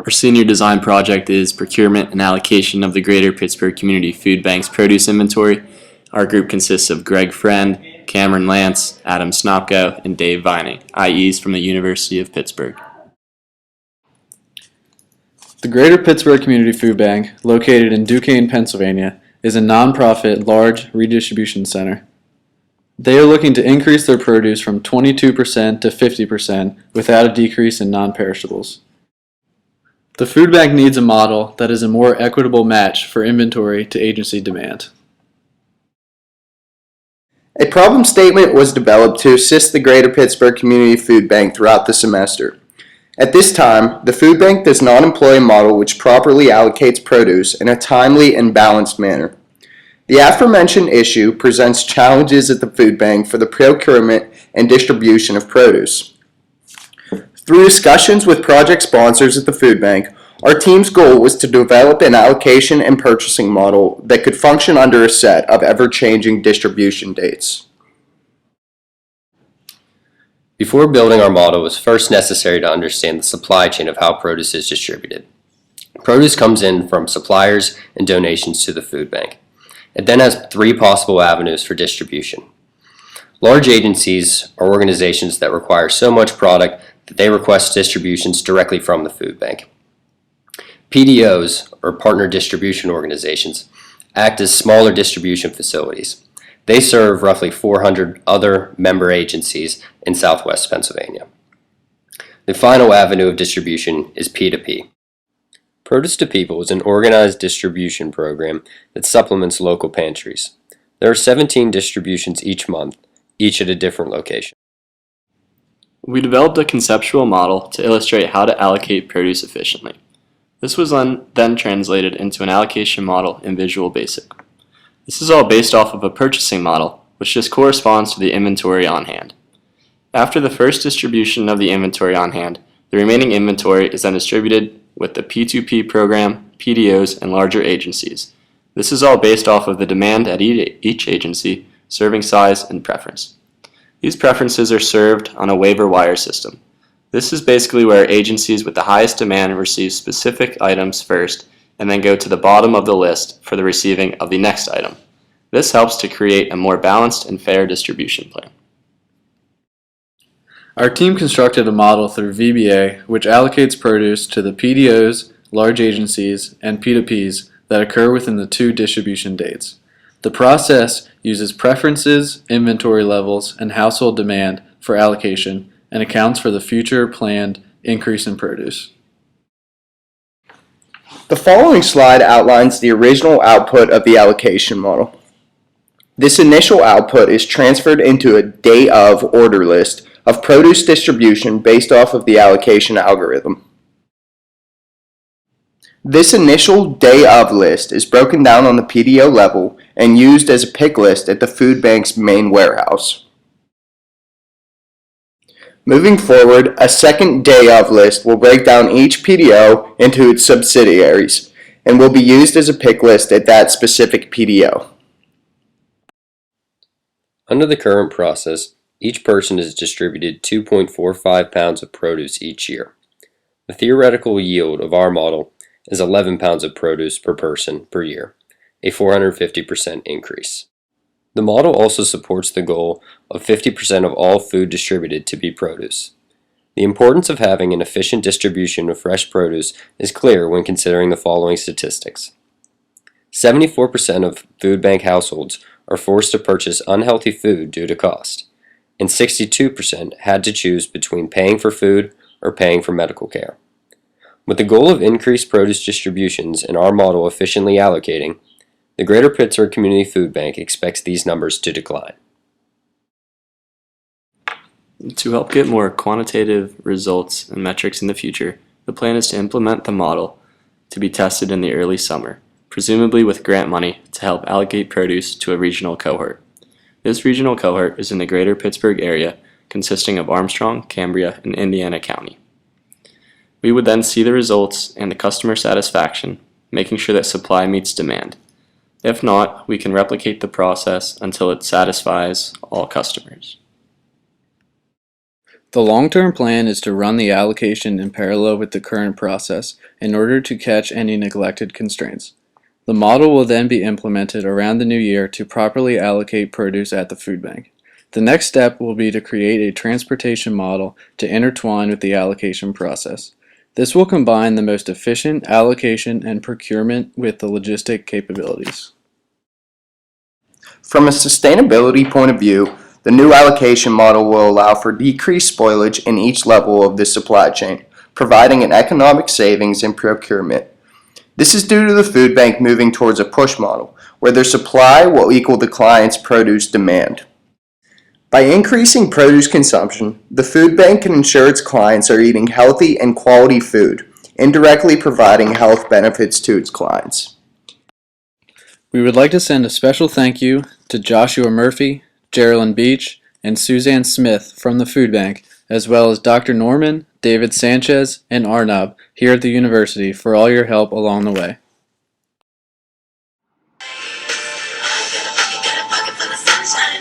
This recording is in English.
Our senior design project is procurement and allocation of the Greater Pittsburgh Community Food Bank's produce inventory. Our group consists of Greg Friend, Cameron Lance, Adam Snopko, and Dave Vining, IEs from the University of Pittsburgh. The Greater Pittsburgh Community Food Bank, located in Duquesne, Pennsylvania, is a nonprofit large redistribution center. They are looking to increase their produce from 22% to 50% without a decrease in non-perishables. The food bank needs a model that is a more equitable match for inventory to agency demand. A problem statement was developed to assist the Greater Pittsburgh Community Food Bank throughout the semester. At this time, the food bank does not employ a model which properly allocates produce in a timely and balanced manner. The aforementioned issue presents challenges at the food bank for the procurement and distribution of produce. Through discussions with project sponsors at the food bank, our team's goal was to develop an allocation and purchasing model that could function under a set of ever-changing distribution dates. Before building our model, it was first necessary to understand the supply chain of how produce is distributed. Produce comes in from suppliers and donations to the food bank. It then has three possible avenues for distribution. Large agencies are organizations that require so much product that they request distributions directly from the food bank. PDOs, or partner distribution organizations, act as smaller distribution facilities. They serve roughly 400 other member agencies in southwest Pennsylvania. The final avenue of distribution is P2P. Produce to People is an organized distribution program that supplements local pantries. There are 17 distributions each month, each at a different location. We developed a conceptual model to illustrate how to allocate produce efficiently. This was then translated into an allocation model in Visual Basic. This is all based off of a purchasing model, which just corresponds to the inventory on hand. After the first distribution of the inventory on hand, the remaining inventory is then distributed with the P2P program, PDOs, and larger agencies. This is all based off of the demand at each agency, serving size, and preference. These preferences are served on a waiver wire system. This is basically where agencies with the highest demand receive specific items first and then go to the bottom of the list for the receiving of the next item. This helps to create a more balanced and fair distribution plan. Our team constructed a model through VBA which allocates produce to the PDOs, large agencies, and P2Ps that occur within the two distribution dates. The process uses preferences, inventory levels, and household demand for allocation and accounts for the future planned increase in produce. The following slide outlines the original output of the allocation model. This initial output is transferred into a day of order list of produce distribution based off of the allocation algorithm. This initial day of list is broken down on the PDO level and used as a pick list at the food bank's main warehouse. Moving forward, a second day of list will break down each PDO into its subsidiaries and will be used as a pick list at that specific PDO. Under the current process, each person is distributed 2.45 pounds of produce each year. The theoretical yield of our model is 11 pounds of produce per person per year, a 450% increase. The model also supports the goal of 50% of all food distributed to be produce. The importance of having an efficient distribution of fresh produce is clear when considering the following statistics. 74% of food bank households are forced to purchase unhealthy food due to cost, and 62% had to choose between paying for food or paying for medical care. With the goal of increased produce distributions and our model efficiently allocating, the Greater Pittsburgh Community Food Bank expects these numbers to decline. To help get more quantitative results and metrics in the future, the plan is to implement the model to be tested in the early summer, presumably with grant money to help allocate produce to a regional cohort. This regional cohort is in the Greater Pittsburgh area, consisting of Armstrong, Cambria, and Indiana County. We would then see the results and the customer satisfaction, making sure that supply meets demand. If not, we can replicate the process until it satisfies all customers. The long-term plan is to run the allocation in parallel with the current process in order to catch any neglected constraints. The model will then be implemented around the new year to properly allocate produce at the food bank. The next step will be to create a transportation model to intertwine with the allocation process. This will combine the most efficient allocation and procurement with the logistic capabilities. From a sustainability point of view, the new allocation model will allow for decreased spoilage in each level of the supply chain, providing an economic savings in procurement. This is due to the food bank moving towards a push model, where their supply will equal the client's produce demand. By increasing produce consumption, the food bank can ensure its clients are eating healthy and quality food, indirectly providing health benefits to its clients. We would like to send a special thank you to Joshua Murphy, Geraldine Beach, and Suzanne Smith from the food bank, as well as Dr. Norman, David Sanchez, and Arnab here at the university for all your help along the way. Got a pocket full of sunshine.